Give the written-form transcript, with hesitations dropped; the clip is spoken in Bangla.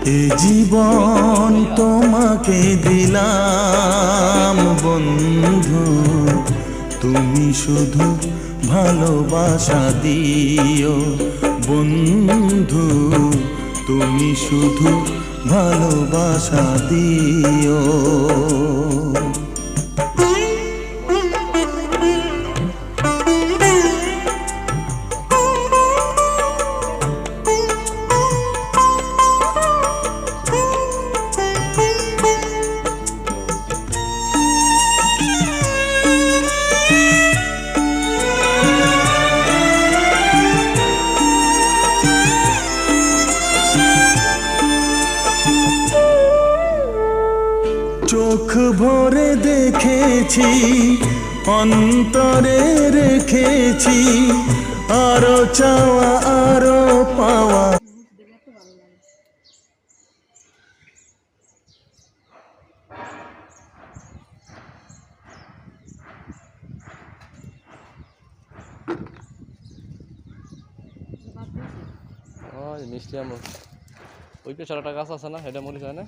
এ জীবন তোমাকে দিলাম বন্ধু, তুমি শুধু ভালোবাসা দিও বন্ধু, তুমি শুধু ভালোবাসা দিও। চোখ ভরে দেখেছি, অন্তরে রেখেছি, আরো চাওয়া আরো পাওয়া। মিষ্টি আম ওই পেছনে একটা গাছ আছে না, এটা মনে হয় না।